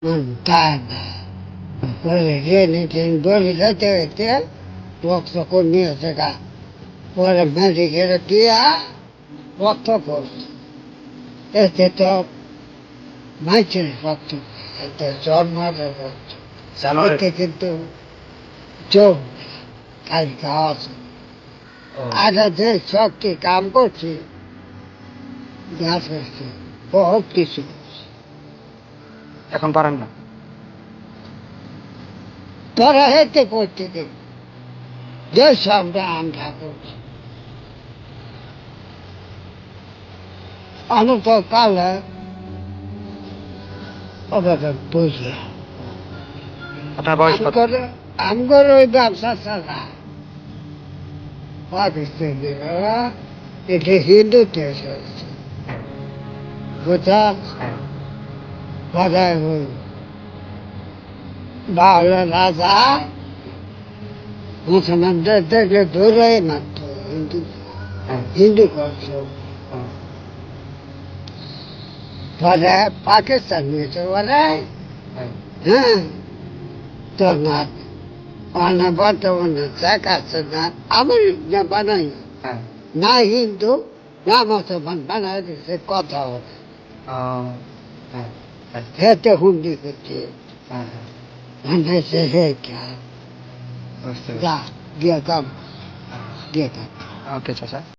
montaña. Poi vieni in buoni da te, posso conoscere che vuole medicare dia, posso posto. E te to, mai ce l'hai fatto, e te giorno l'hai fatto. Perché che tu, giovane, caricato. Adesso ciò che campo ci, grazie, pochissimo. এখন পারেন না? তোরা হেঁটে করতে দেব যে সবটা আমরা করছি আমি তো কালে ওটা বুঝলাম আপনার বয়স কত? আমগর ওই ব্যবসা ছাড়া পাকিস্তানিরা এটা হিন্দু দেশ হচ্ছে বুঝা বাজায় হই বাংলা রাজা মুসলমানদের দেখলে ধরে মারত হিন্দু হিন্দু করছ পরে পাকিস্তান নিয়েছে বলে হ্যাঁ তো না অনেক বর্তমানে দেখাচ্ছে না আমি না বানাই না হিন্দু না মুসলমান বানাই দিচ্ছে কথা হবে হেঁটে হুন্ডি করছে বানাইছে হে কে যা গিয়ে কাম গিয়ে কাম ওকে চাচা।